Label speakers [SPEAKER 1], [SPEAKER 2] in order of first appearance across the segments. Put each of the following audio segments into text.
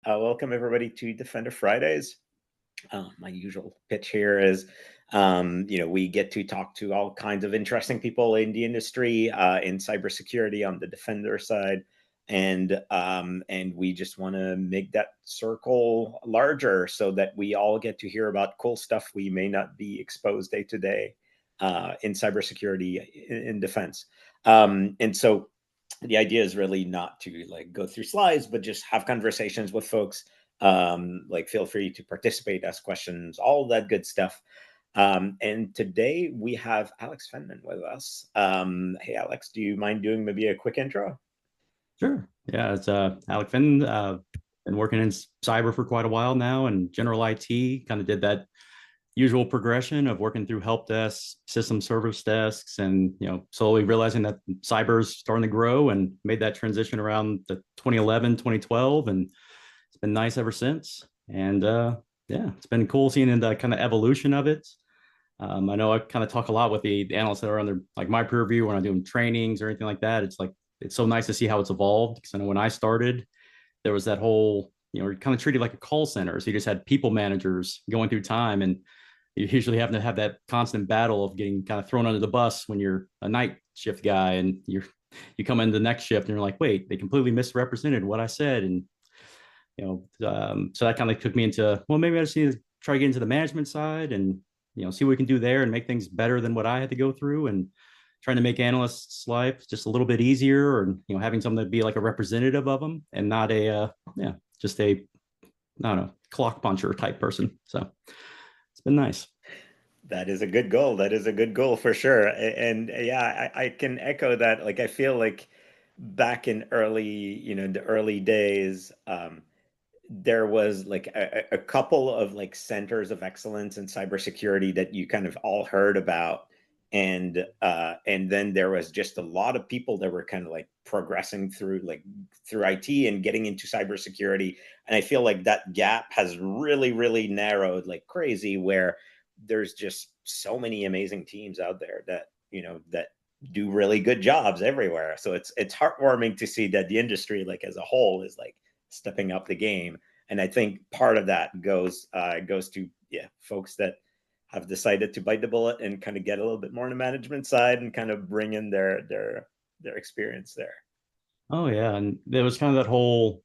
[SPEAKER 1] Welcome everybody to Defender Fridays. My usual pitch here is, we get to talk to all kinds of interesting people in the industry, in cybersecurity on the Defender side, and we just want to make that circle larger so that we all get to hear about cool stuff we may not be exposed day to day in cybersecurity in defense. And so the idea is really not to like go through slides, but just have conversations with folks. Like feel free to participate, ask questions, all that good stuff. And today we have Alex Fenton with us. Hey, Alex, do you mind doing maybe a quick intro?
[SPEAKER 2] Sure. Yeah, it's Alec Fenton. Been working in cyber for quite a while now, and general IT. Kind of did that usual progression of working through help desks, system service desks, and slowly realizing that cyber is starting to grow, and made that transition around the 2011, 2012, and it's been nice ever since. And yeah, it's been cool seeing the kind of evolution of it. I know I kind of talk a lot with the analysts that are under like my peer review when I'm doing trainings or anything like that. It's like it's so nice to see how it's evolved, because I know when I started, there was that whole you're kind of treated like a call center. So you just had people managers going through time, and you usually have to have that constant battle of getting kind of thrown under the bus when you're a night shift guy, and you come in the next shift and you're like, wait, they completely misrepresented what I said. And so that kind of took me into, well, maybe I just need to try to get into the management side and see what we can do there and make things better than what I had to go through, and trying to make analysts' life just a little bit easier, or having something to be like a representative of them and not just a I don't know, clock puncher type person. So it's been nice.
[SPEAKER 1] That is a good goal. That is a good goal for sure. And yeah, I can echo that. Like, I feel like back in the early days, there was like a couple of like centers of excellence in cybersecurity that you kind of all heard about, and then there was just a lot of people that were kind of like progressing through IT and getting into cybersecurity, and I feel like that gap has really narrowed like crazy, where there's just so many amazing teams out there that do really good jobs everywhere. So it's heartwarming to see that the industry like as a whole is like stepping up the game. And I think part of that goes to folks that have decided to bite the bullet and kind of get a little bit more on the management side and kind of bring in their experience there.
[SPEAKER 2] Oh yeah, and there was kind of that whole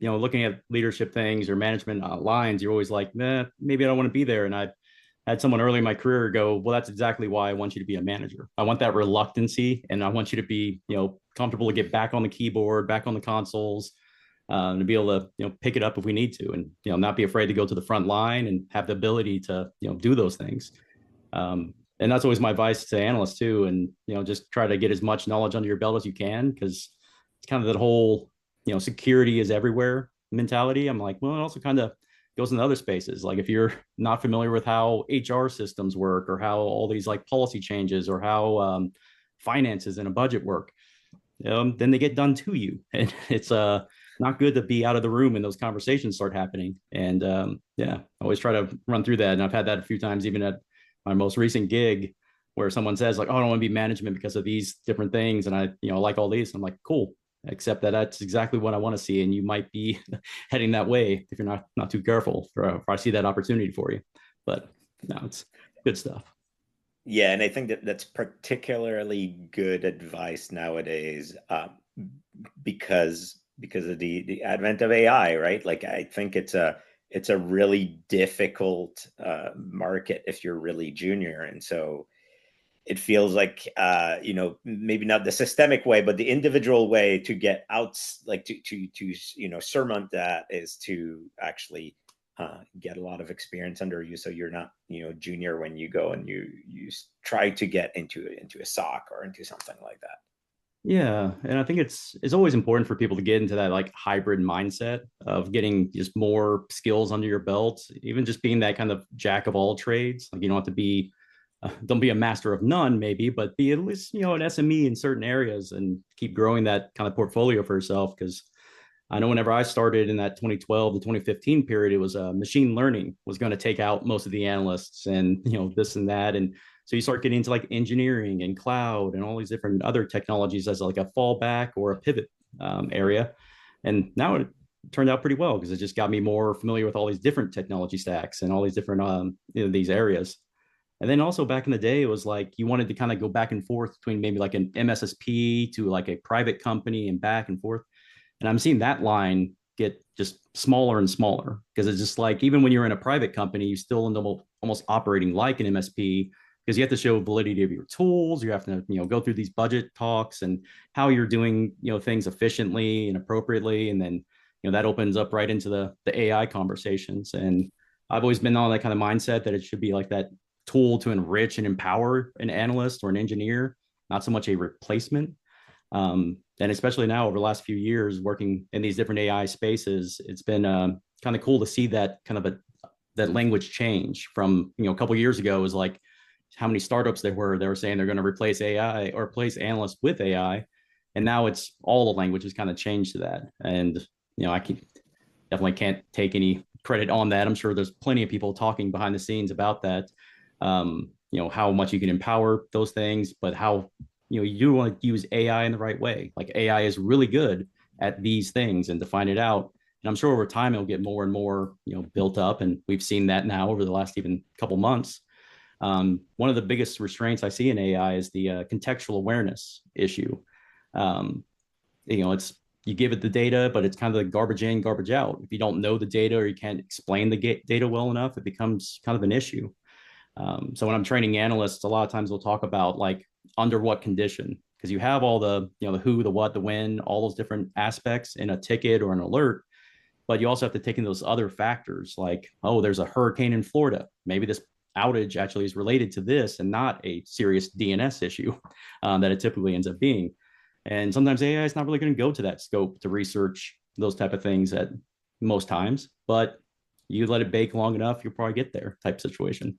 [SPEAKER 2] looking at leadership things or management lines. You're always like, nah, maybe I don't want to be there. And I had someone early in my career go, well, that's exactly why I want you to be a manager. I want that reluctancy, and I want you to be comfortable to get back on the keyboard, back on the consoles, to be able to pick it up if we need to, and not be afraid to go to the front line and have the ability to do those things. And that's always my advice to analysts too. And just try to get as much knowledge under your belt as you can, because it's kind of that whole security is everywhere mentality. I'm like, well, it also kind of goes into other spaces. Like if you're not familiar with how HR systems work, or how all these like policy changes, or how finances and a budget work, then they get done to you. And it's not good to be out of the room when those conversations start happening. And yeah, I always try to run through that. And I've had that a few times, even at my most recent gig, where someone says like, oh, I don't want to be management because of these different things. And I, like all these. I'm like, cool, except that that's exactly what I want to see. And you might be heading that way if you're not too careful, or if I see that opportunity for you. But no, it's good stuff.
[SPEAKER 1] Yeah, and I think that that's particularly good advice nowadays, because of the advent of AI, right? Like I think it's a really difficult market if you're really junior, and so it feels like maybe not the systemic way, but the individual way to get out, like to surmount that, is to actually get a lot of experience under you, so you're not junior when you go and you try to get into a SOC or into something like that.
[SPEAKER 2] Yeah, and I think it's always important for people to get into that like hybrid mindset of getting just more skills under your belt, even just being that kind of jack of all trades. Like you don't have to be, don't be a master of none, maybe, but be at least an SME in certain areas, and keep growing that kind of portfolio for yourself. Because I know whenever I started in that 2012 to 2015 period, it was machine learning was going to take out most of the analysts, and this and that. And so you start getting into like engineering and cloud and all these different other technologies as like a fallback or a pivot area. And now turned out pretty well because it just got me more familiar with all these different technology stacks and all these different these areas. And then also back in the day, it was like you wanted to kind of go back and forth between maybe like an MSSP to like a private company and back and forth. And I'm seeing that line get just smaller and smaller because it's just like even when you're in a private company, you still end up almost operating like an MSP because you have to show validity of your tools. You have to, go through these budget talks and how you're doing, things efficiently and appropriately. And then, that opens up right into the AI conversations. And I've always been on that kind of mindset that it should be like that tool to enrich and empower an analyst or an engineer, not so much a replacement. And especially now over the last few years working in these different AI spaces, it's been kind of cool to see that kind of that language change from, a couple of years ago. It was like how many startups they were saying they're going to replace AI or replace analysts with AI. And now it's all the language has kind of changed to that. And, I definitely can't take any credit on that. I'm sure there's plenty of people talking behind the scenes about that. How much you can empower those things, but how you do want to use AI in the right way. Like AI is really good at these things and to find it out. And I'm sure over time it'll get more and more, built up. And we've seen that now over the last even couple months. One of the biggest restraints I see in AI is the contextual awareness issue. Um, it's you give it the data, but it's kind of the garbage in, garbage out. If you don't know the data or you can't explain the data well enough, it becomes kind of an issue. So when I'm training analysts, a lot of times we'll talk about like under what condition, because you have all the, the who, the what, the when, all those different aspects in a ticket or an alert. But you also have to take in those other factors like, oh, there's a hurricane in Florida. Maybe this outage actually is related to this and not a serious DNS issue that it typically ends up being. And sometimes AI is not really going to go to that scope to research those type of things at most times, but you let it bake long enough, you'll probably get there type situation.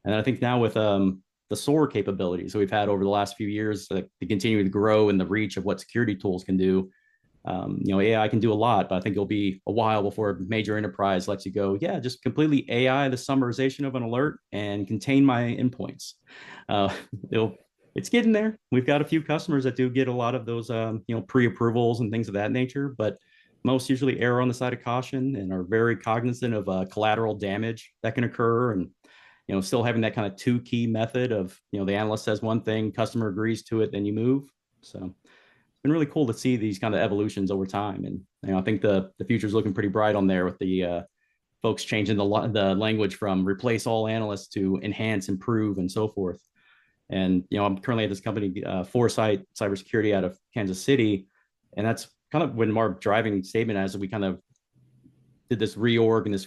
[SPEAKER 2] And I think now with the SOAR capabilities that we've had over the last few years, to continue to grow in the reach of what security tools can do, AI can do a lot, but I think it'll be a while before a major enterprise lets you go, yeah, just completely AI the summarization of an alert and contain my endpoints. Uh, it's getting there. We've got a few customers that do get a lot of those, pre-approvals and things of that nature, but most usually err on the side of caution and are very cognizant of collateral damage that can occur and still having that kind of two key method of, the analyst says one thing, customer agrees to it, then you move. So it's been really cool to see these kind of evolutions over time. And, I think the future is looking pretty bright on there with the folks changing the language from replace all analysts to enhance, improve, and so forth. And, I'm currently at this company, Foresite Cybersecurity out of Kansas City. And that's kind of when our driving statement as we kind of did this reorg and this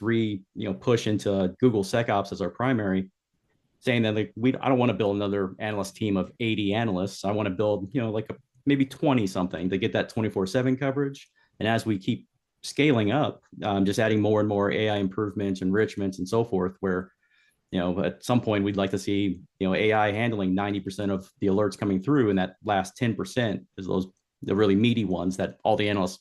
[SPEAKER 2] push into Google SecOps as our primary, saying that like I don't want to build another analyst team of 80 analysts. I want to build like maybe 20 something to get that 24/7 coverage. And as we keep scaling up, just adding more and more AI improvements, enrichments, and so forth, where at some point we'd like to see AI handling 90% of the alerts coming through, and that last 10% is those the really meaty ones that all the analysts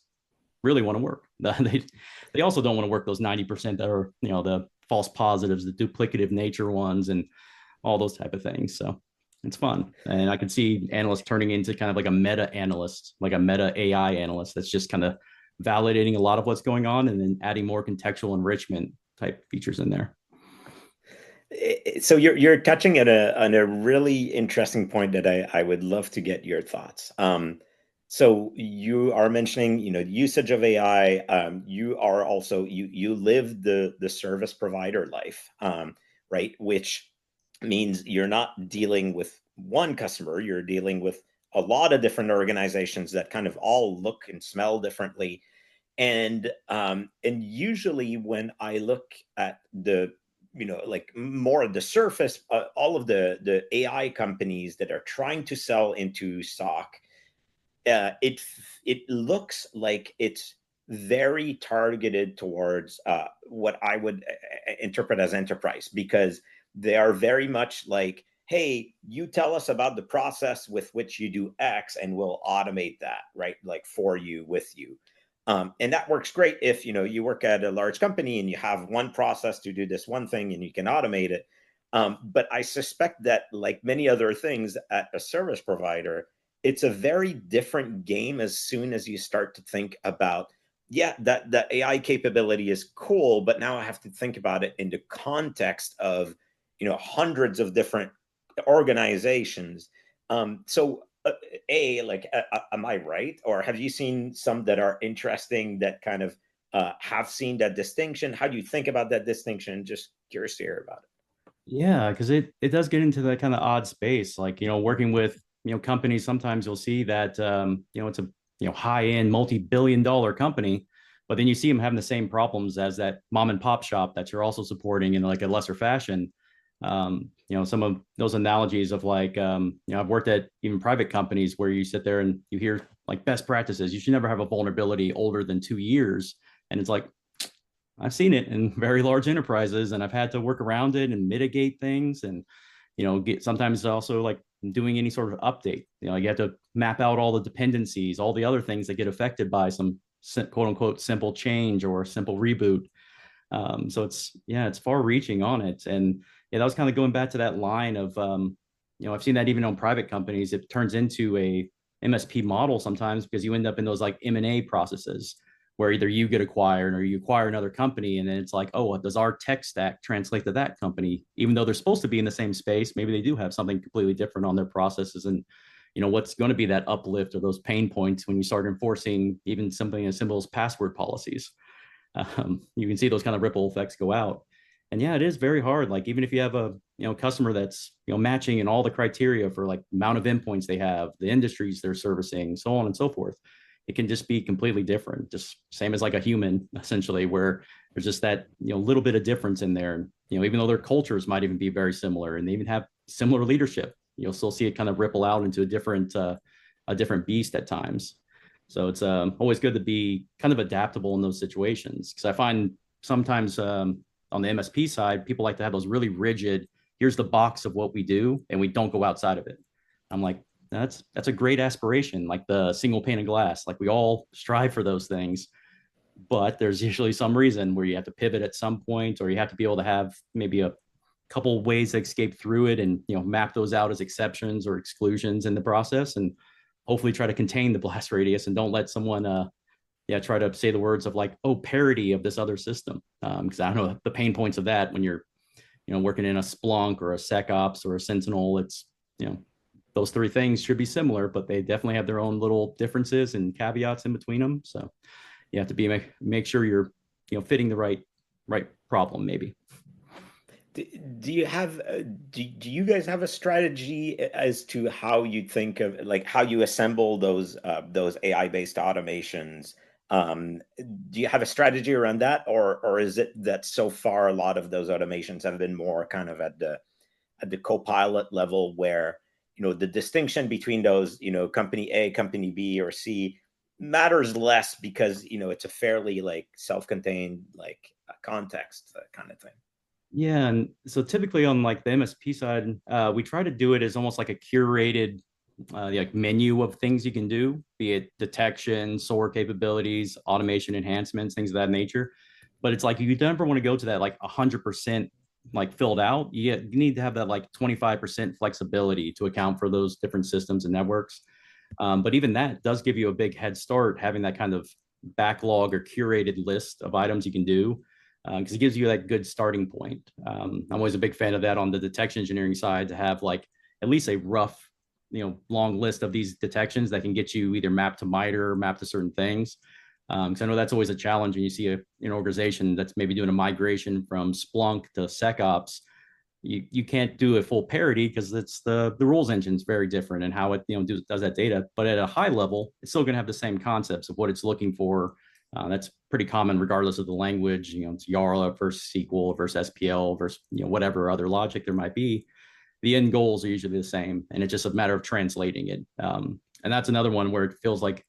[SPEAKER 2] really want to work. They also don't want to work those 90% that are, the false positives, the duplicative nature ones, and all those type of things. So it's fun. And I can see analysts turning into kind of like a meta analyst, like a meta AI analyst that's just kind of validating a lot of what's going on and then adding more contextual enrichment type features in there.
[SPEAKER 1] So you're touching at a really interesting point that I would love to get your thoughts. So you are mentioning, usage of AI. You are also you live the service provider life, right? Which means you're not dealing with one customer. You're dealing with a lot of different organizations that kind of all look and smell differently. And usually when I look at the like more at the surface, all of the AI companies that are trying to sell into SOC, it looks like it's very targeted towards what I would interpret as enterprise, because they are very much like, hey, you tell us about the process with which you do X and we'll automate that, right? Like for you, with you. And that works great if you work at a large company and you have one process to do this one thing and you can automate it. But I suspect that, like many other things at a service provider, it's a very different game as soon as you start to think about yeah, that the AI capability is cool, but now I have to think about it in the context of, hundreds of different organizations. So, like, am I right, or have you seen some that are interesting that kind of have seen that distinction? How do you think about that distinction? Just curious to hear about it.
[SPEAKER 2] Yeah, because it does get into that kind of odd space. Like, working with, companies, sometimes you'll see that it's a high-end multi-billion dollar company, but then you see them having the same problems as that mom and pop shop that you're also supporting in like a lesser fashion. Some of those analogies of like I've worked at even private companies where you sit there and you hear like best practices. You should never have a vulnerability older than 2 years. And it's like, I've seen it in very large enterprises, and I've had to work around it and mitigate things, and get sometimes also like doing any sort of update. You have to map out all the dependencies, all the other things that get affected by some quote unquote simple change or simple reboot. So it's far reaching on it, and yeah, that was kind of going back to that line of I've seen that even on private companies, it turns into a MSP model sometimes because you end up in those like M&A processes where either you get acquired or you acquire another company, and then it's like, oh, does our tech stack translate to that company? Even though they're supposed to be in the same space, maybe they do have something completely different on their processes, and what's going to be that uplift or those pain points when you start enforcing even something as simple as password policies. You can see those kind of ripple effects go out. And yeah, it is very hard. Like even if you have a customer that's matching in all the criteria for like amount of endpoints they have, the industries they're servicing, so on and so forth, it can just be completely different. Just same as like a human, essentially, where there's just that little bit of difference in there. Even though their cultures might even be very similar, and they even have similar leadership, you'll still see it kind of ripple out into a different beast at times. So it's always good to be kind of adaptable in those situations, because I find sometimes on the MSP side, people like to have those really rigid, here's the box of what we do, and we don't go outside of it. I'm like, that's a great aspiration, like the single pane of glass. Like we all strive for those things, but there's usually some reason where you have to pivot at some point, or you have to be able to have maybe a couple ways to escape through it, and map those out as exceptions or exclusions in the process, and hopefully try to contain the blast radius and don't let someone try to say the words of like, oh, parity of this other system, because I don't know the pain points of that when you're working in a Splunk or a SecOps or a Sentinel. It's those three things should be similar, but they definitely have their own little differences and caveats in between them. So you have to make sure you're fitting the right problem maybe.
[SPEAKER 1] Do you have do you guys have a strategy as to how you think of, like, how you assemble those AI based automations? Um, do you have a strategy around that, or is it that so far a lot of those automations have been more kind of at the co-pilot level, where the distinction between those, company A, company B, or C matters less because it's a fairly like self-contained like context kind of thing.
[SPEAKER 2] Yeah, and so typically on like the MSP side, we try to do it as almost like a curated like menu of things you can do, be it detection, SOAR capabilities, automation enhancements, things of that nature. But it's like you never want to go to that like 100% like filled out. You need to have that like 25% flexibility to account for those different systems and networks. But even that does give you a big head start, having that kind of backlog or curated list of items you can do, because it gives you that good starting point. I'm always a big fan of that on the detection engineering side, to have like at least a rough, long list of these detections that can get you either mapped to MITRE or mapped to certain things. Because I know that's always a challenge when you see an organization that's maybe doing a migration from Splunk to SecOps. You can't do a full parity because it's the rules engine is very different and how it does that data. But at a high level, it's still going to have the same concepts of what it's looking for. That's pretty common regardless of the language. It's YARA versus SQL versus SPL versus whatever other logic there might be. The end goals are usually the same, and it's just a matter of translating it. And that's another one where it feels like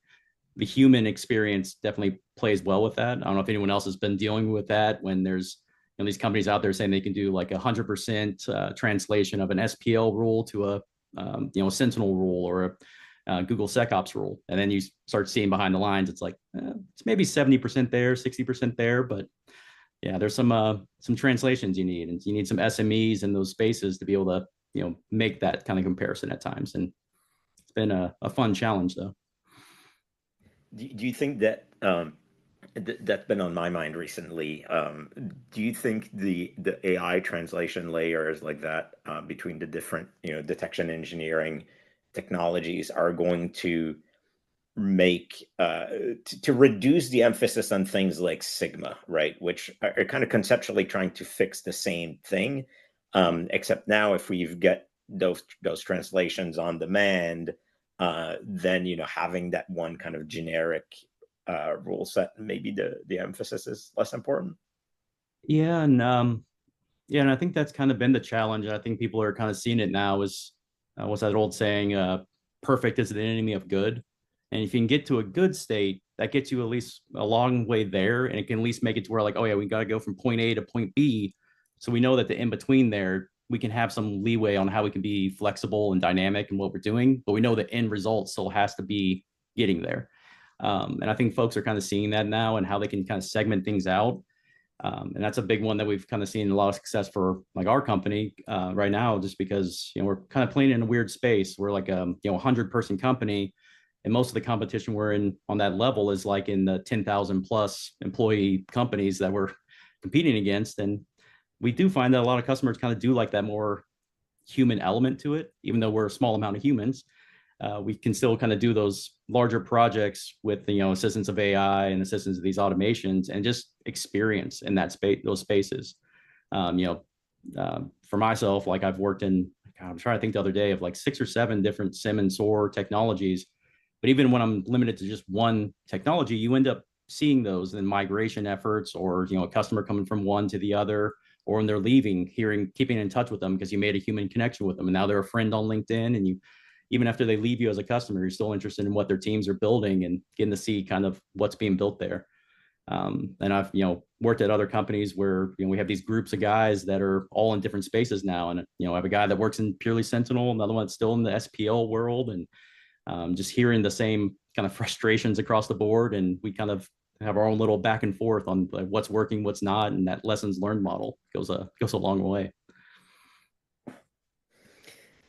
[SPEAKER 2] the human experience definitely plays well with that. I don't know if anyone else has been dealing with that when there's these companies out there saying they can do like 100% translation of an SPL rule to a Sentinel rule or a Google SecOps rule, and then you start seeing behind the lines, it's like it's maybe 70% there, 60% there, but yeah, there's some translations you need, and you need some SMEs in those spaces to be able to make that kind of comparison at times, and it's been a fun challenge though.
[SPEAKER 1] Do you think that That's been on my mind recently. Do you think the AI translation layers like that between the different, detection engineering technologies are going to make to reduce the emphasis on things like Sigma, right? Which are kind of conceptually trying to fix the same thing, except now if we've got those translations on demand, then having that one kind of generic rule set, maybe the emphasis is less important.
[SPEAKER 2] Yeah, and yeah, and I think that's kind of been the challenge. I think people are kind of seeing it now is what's that old saying? Perfect is the enemy of good. And if you can get to a good state, that gets you at least a long way there. And it can at least make it to where, like, oh, yeah, we got to go from point A to point B. So we know that the in between there, we can have some leeway on how we can be flexible and dynamic in what we're doing. But we know the end result still has to be getting there. And I think folks are kind of seeing that now and how they can kind of segment things out, and that's a big one that we've kind of seen a lot of success for, like our company right now, just because we're kind of playing in a weird space. We're like a 100-person company, and most of the competition we're in on that level is like in the 10,000 plus employee companies that we're competing against. And we do find that a lot of customers kind of do like that more human element to it, even though we're a small amount of humans. We can still kind of do those larger projects with assistance of AI and assistance of these automations and just experience in that space, those spaces. Um, you know, for myself, like I've worked in, I'm trying to think the other day of like 6 or 7 different SIM and SOAR technologies. But even when I'm limited to just one technology, you end up seeing those in migration efforts, or a customer coming from one to the other, or when they're leaving, keeping in touch with them because you made a human connection with them, and now they're a friend on LinkedIn, and you, even after they leave you as a customer, you're still interested in what their teams are building and getting to see kind of what's being built there. And I've worked at other companies where we have these groups of guys that are all in different spaces now, and I have a guy that works in purely Sentinel, another one that's still in the SPL world, and just hearing the same kind of frustrations across the board, and we kind of have our own little back and forth on like, what's working, what's not, and that lessons learned model goes a long way.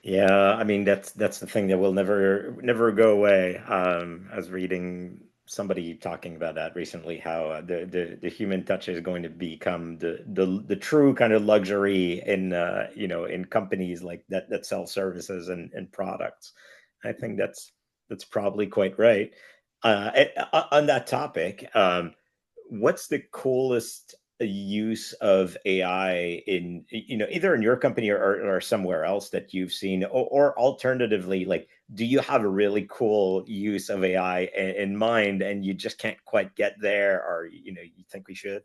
[SPEAKER 1] Yeah, I mean that's the thing that will never go away. I was reading somebody talking about that recently, how the human touch is going to become the true kind of luxury in in companies like that sell services and products. I think that's probably quite right. On that topic, what's the coolest use of AI in either in your company or somewhere else that you've seen, or alternatively, like, do you have a really cool use of AI in mind and you just can't quite get there, or you think we should?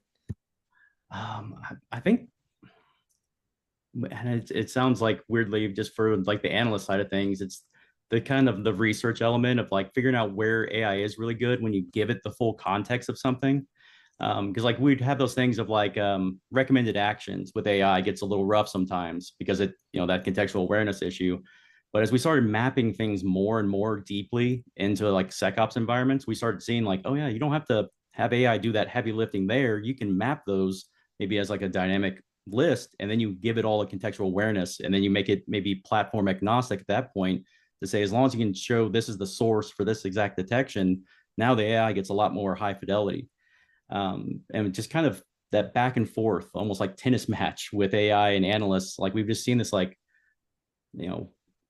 [SPEAKER 2] I think, and it sounds like weirdly just for like the analyst side of things, it's the kind of the research element of like figuring out where AI is really good when you give it the full context of something. Because like we'd have those things of like recommended actions with AI gets a little rough sometimes because it, that contextual awareness issue. But as we started mapping things more and more deeply into like SecOps environments, we started seeing like, oh yeah, you don't have to have AI do that heavy lifting there. You can map those maybe as like a dynamic list, and then you give it all a contextual awareness, and then you make it maybe platform agnostic at that point to say, as long as you can show this is the source for this exact detection, now the AI gets a lot more high fidelity. And just kind of that back and forth, almost like tennis match with AI and analysts. Like we've just seen this like, you know,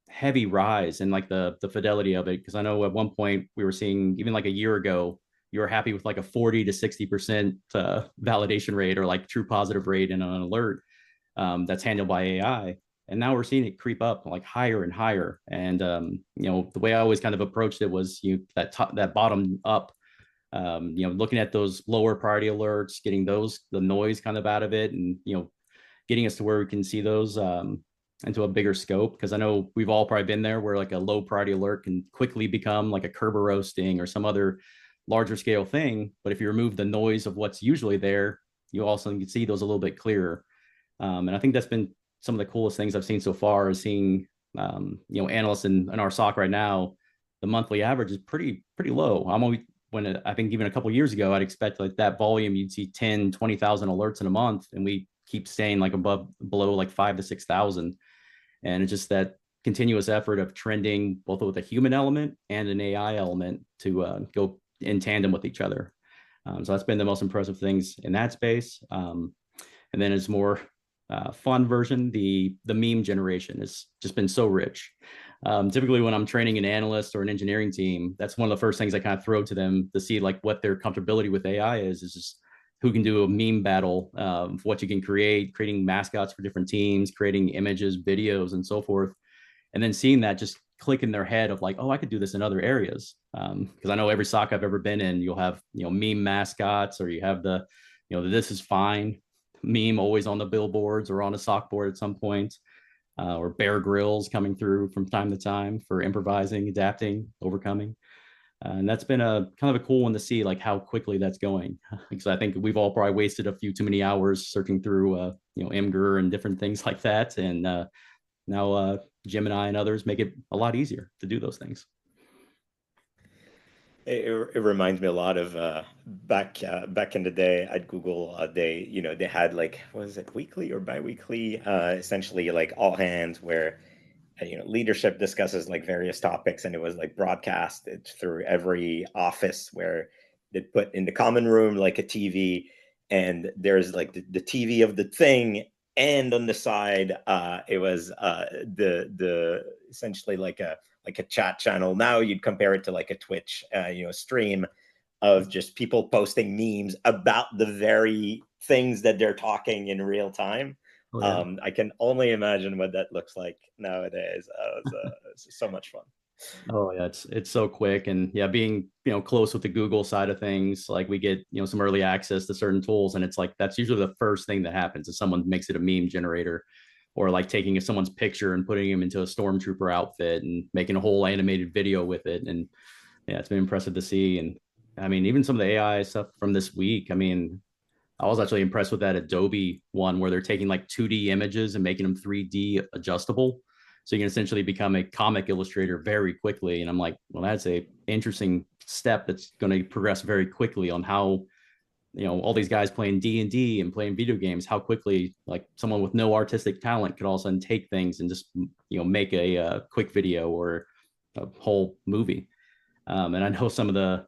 [SPEAKER 2] heavy rise in like the fidelity of it. Because I know at one point we were seeing even like a year ago, you were happy with like a 40 to 60% validation rate or like true positive rate in an alert that's handled by AI. And now we're seeing it creep up like higher and higher. And the way I always kind of approached it was that bottom up, looking at those lower priority alerts, getting the noise kind of out of it, and getting us to where we can see those into a bigger scope. Because I know we've all probably been there where like a low priority alert can quickly become like a Kerber roasting or some other larger scale thing. But if you remove the noise of what's usually there, you also can see those a little bit clearer. And I think that's been some of the coolest things I've seen so far is seeing analysts in our SOC right now. The monthly average is pretty low. I'm always when I think even a couple of years ago, I'd expect like that volume, you'd see 10, 20,000 alerts in a month, and we keep staying like below like 5 to 6,000. And it's just that continuous effort of trending both with a human element and an AI element to go in tandem with each other. So that's been the most impressive things in that space. And then it's more fun version, the meme generation has just been so rich. Typically, when I'm training an analyst or an engineering team, that's one of the first things I kind of throw to them to see like what their comfortability with AI is just who can do a meme battle, what you can create, creating mascots for different teams, creating images, videos, and so forth, and then seeing that just click in their head of like, oh, I could do this in other areas. Because I know every SOC I've ever been in, you'll have meme mascots, or you have the this is fine meme always on the billboards or on a SOC board at some point, or Bear Grylls coming through from time to time for improvising, adapting, overcoming. And that's been a kind of a cool one to see, like how quickly that's going. Because I think we've all probably wasted a few too many hours searching through, Imgur and different things like that. And now Gemini and others make it a lot easier to do those things.
[SPEAKER 1] It reminds me a lot of back in the day at Google. They had like, what was it, weekly or biweekly, essentially like all hands where leadership discusses like various topics, and it was like broadcasted through every office where they put in the common room like a TV, and there's like the TV of the thing, and on the side it was the essentially like a chat channel. Now you'd compare it to like a Twitch stream of just people posting memes about the very things that they're talking in real time.
[SPEAKER 2] Oh yeah.
[SPEAKER 1] I can only imagine what that looks like nowadays. It's so much fun.
[SPEAKER 2] Oh yeah, it's so quick. And yeah, being close with the Google side of things, like we get some early access to certain tools, and it's like that's usually the first thing that happens is someone makes it a meme generator, or like taking someone's picture and putting him into a stormtrooper outfit and making a whole animated video with it. And yeah, it's been impressive to see. And I mean, even some of the AI stuff from this week, I mean, I was actually impressed with that Adobe one where they're taking like 2D images and making them 3D adjustable. So you can essentially become a comic illustrator very quickly. And I'm like, well, that's a interesting step that's going to progress very quickly on how, all these guys playing D&D and playing video games, how quickly like someone with no artistic talent could all of a sudden take things and just, make a quick video or a whole movie. And I know some of the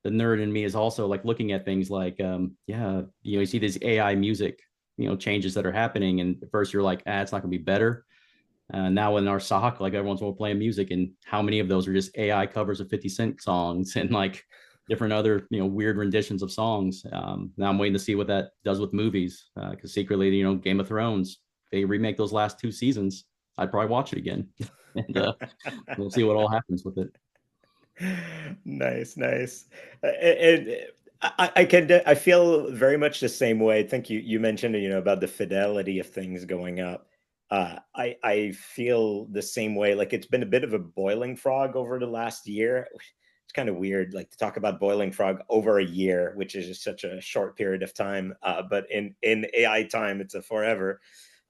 [SPEAKER 2] nerd in me is also like looking at things like you see these AI music changes that are happening, and at first you're like, it's not gonna be better. Now in our SOC, like everyone's playing music, and how many of those are just AI covers of 50 Cent songs and like different other weird renditions of songs. Now I'm waiting to see what that does with movies, because secretly Game of Thrones, if they remake those last two seasons, I'd probably watch it again. And we'll see what all happens with it.
[SPEAKER 1] Nice, nice. And I feel very much the same way. I think you mentioned about the fidelity of things going up. I feel the same way. Like it's been a bit of a boiling frog over the last year. It's kind of weird, like to talk about boiling frog over a year, which is just such a short period of time. But in AI time, it's a forever.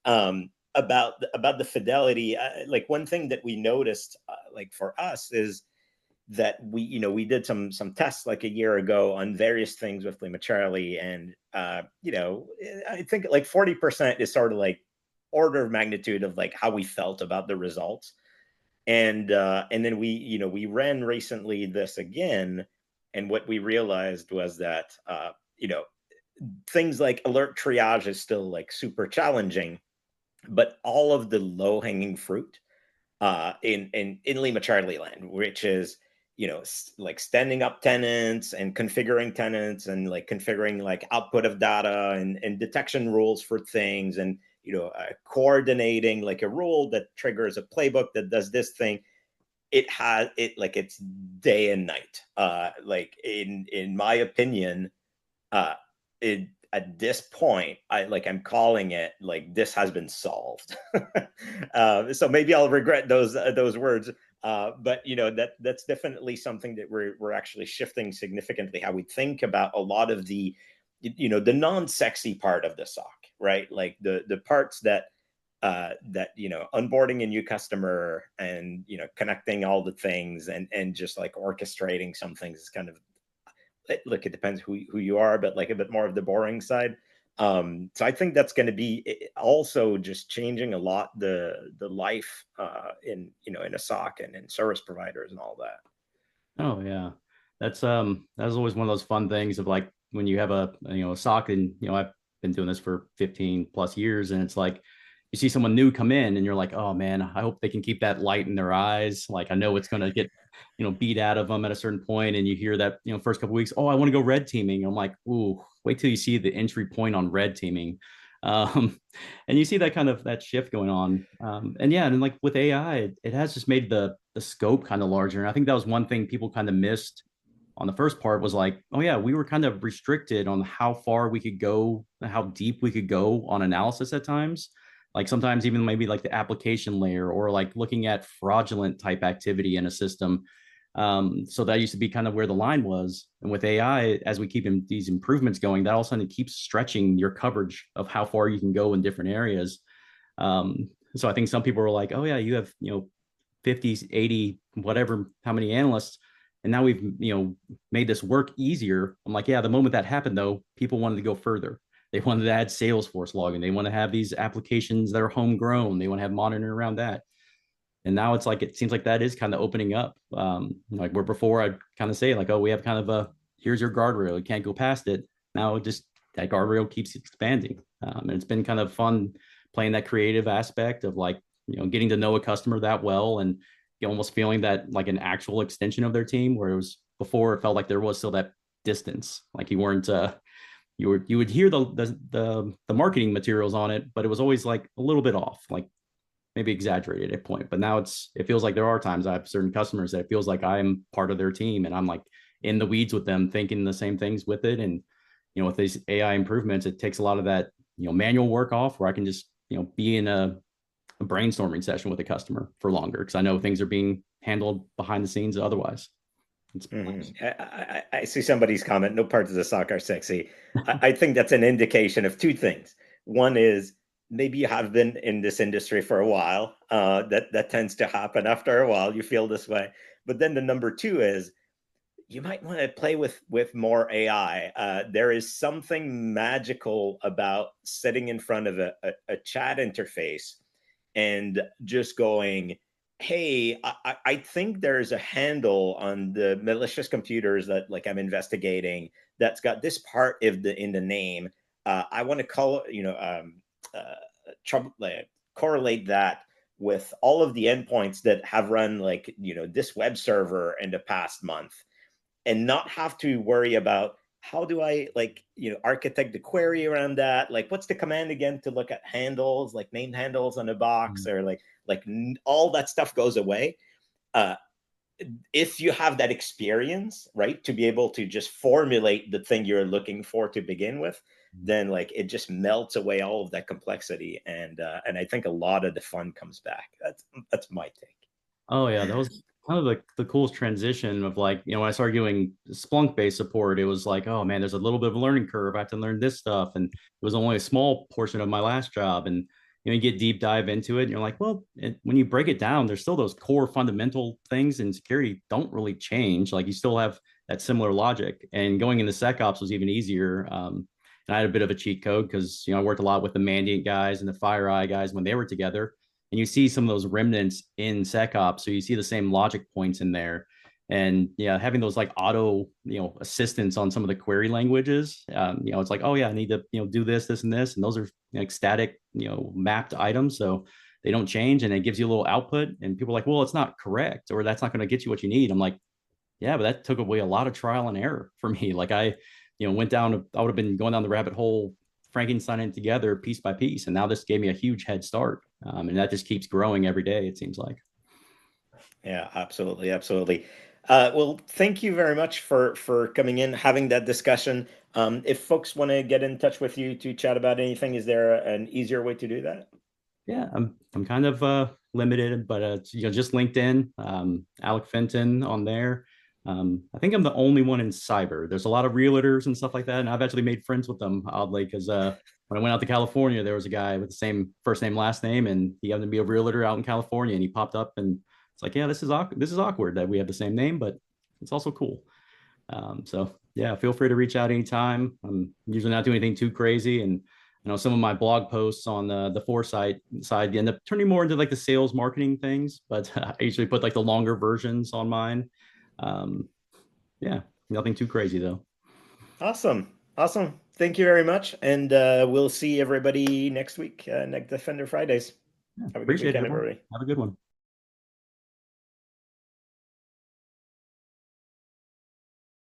[SPEAKER 1] About the fidelity, like one thing that we noticed, like for us, is that we did some tests like a year ago on various things with Lima Charlie, and I think like 40% is sort of like order of magnitude of like how we felt about the results. And then we ran recently this again, and what we realized was that things like alert triage is still like super challenging, but all of the low hanging fruit in Lima Charlie land, which is like standing up tenants and configuring tenants and like configuring like output of data and detection rules for things, and coordinating like a rule that triggers a playbook that does this thing. It's day and night. Like in my opinion, uh, it, at this point, I'm calling it like this has been solved. So maybe I'll regret those words, but that's definitely something that we're actually shifting significantly how we think about a lot of the non-sexy part of the SOC, right? Like the parts that onboarding a new customer and connecting all the things and just like orchestrating some things is kind of, look, it depends who you are, but like a bit more of the boring side. So I think that's going to be also just changing a lot the life in a SOC and in service providers and all that.
[SPEAKER 2] Oh yeah, that's always one of those fun things of like when you have a SOC, and I've been doing this for 15 plus years, and it's like you see someone new come in and you're like, oh man, I hope they can keep that light in their eyes. Like I know it's going to get beat out of them at a certain point, and you hear that first couple of weeks, oh, I want to go red teaming. I'm like, ooh, wait till you see the entry point on red teaming. um, and you see that kind of that shift going on. And yeah, and like with AI, it has just made the scope kind of larger. And I think that was one thing people kind of missed on the first part, was like, oh yeah, we were kind of restricted on how far we could go, how deep we could go on analysis at times. Like sometimes even maybe like the application layer, or like looking at fraudulent type activity in a system. So that used to be kind of where the line was. And with AI, as we keep these improvements going, that all of a sudden keeps stretching your coverage of how far you can go in different areas. So I think some people were like, oh yeah, you have 50, 80, whatever, how many analysts, and now we've made this work easier. I'm like, yeah, the moment that happened though, people wanted to go further. They wanted to add Salesforce logging. They want to have these applications that are homegrown. They want to have monitoring around that. And now it's like, it seems like that is kind of opening up. Like where before I'd kind of say like, oh, we have kind of here's your guardrail, you can't go past it. Now it just, that guardrail keeps expanding. And it's been kind of fun playing that creative aspect of like, getting to know a customer that well, and almost feeling that like an actual extension of their team, where it was before it felt like there was still that distance. Like you weren't, you would hear the marketing materials on it, but it was always like a little bit off, like maybe exaggerated at a point. But now it feels like there are times I have certain customers that it feels like I'm part of their team, and I'm like in the weeds with them, thinking the same things with it. And with these AI improvements, it takes a lot of that manual work off, where I can just be in a brainstorming session with a customer for longer, because I know things are being handled behind the scenes otherwise. It's
[SPEAKER 1] Mhm. I see somebody's comment, no parts of the sock are sexy. I think that's an indication of two things. One is maybe you have been in this industry for a while. That tends to happen after a while. You feel this way. But then the number two is you might want to play with more AI. There is something magical about sitting in front of a chat interface and just going, hey, I think there's a handle on the malicious computers that like I'm investigating that's got this part of the in the name. I want to call trouble, correlate that with all of the endpoints that have run like this web server in the past month, and not have to worry about how do I like architect the query around that, like what's the command again to look at handles, like named handles on a box, or like all that stuff goes away. uh if you have that experience, right, to be able to just formulate the thing you're looking for to begin with, then like it just melts away all of that complexity, and I think a lot of the fun comes back. That's my take.
[SPEAKER 2] Oh yeah, that was kind of like the coolest transition of like, when I started doing Splunk based support, it was like, oh man, there's a little bit of a learning curve. I have to learn this stuff. And it was only a small portion of my last job. And you get deep dive into it, and you're like, well, when you break it down, there's still those core fundamental things in security don't really change. Like you still have that similar logic. And going into SecOps was even easier. And I had a bit of a cheat code because I worked a lot with the Mandiant guys and the FireEye guys when they were together, and you see some of those remnants in SecOps. So you see the same logic points in there. And yeah, having those like auto, assistance on some of the query languages, it's like, oh yeah, I need to, do this, this, and this. And those are like static, mapped items. So they don't change, and it gives you a little output. And people are like, well, it's not correct, or that's not going to get you what you need. I'm like, yeah, but that took away a lot of trial and error for me. Like went down, I would have been going down the rabbit hole, Frankenstein together piece by piece. And now this gave me a huge head start. And that just keeps growing every day, it seems like.
[SPEAKER 1] Yeah, absolutely, absolutely. Well, thank you very much for coming in, having that discussion. If folks want to get in touch with you to chat about anything, is there an easier way to do that?
[SPEAKER 2] Yeah, I'm kind of limited, but it's, just LinkedIn, Alec Fenton on there. I think I'm the only one in cyber. There's a lot of realtors and stuff like that, and I've actually made friends with them oddly, because when I went out to California, there was a guy with the same first name, last name, and he happened to be a realtor out in California, and he popped up, and it's like, yeah, this is awkward. This is awkward that we have the same name, but it's also cool. So yeah, feel free to reach out anytime. I'm usually not doing anything too crazy, and some of my blog posts on the Foresite side end up turning more into like the sales marketing things, but I usually put like the longer versions on mine. Um, yeah. Nothing too crazy though.
[SPEAKER 1] Awesome. Awesome. Thank you very much. And we'll see everybody next week, next Defender Fridays.
[SPEAKER 2] Yeah,
[SPEAKER 1] Have a good
[SPEAKER 2] appreciate it,
[SPEAKER 1] weekend,
[SPEAKER 2] everyone.
[SPEAKER 1] everybody.
[SPEAKER 2] Have a good one.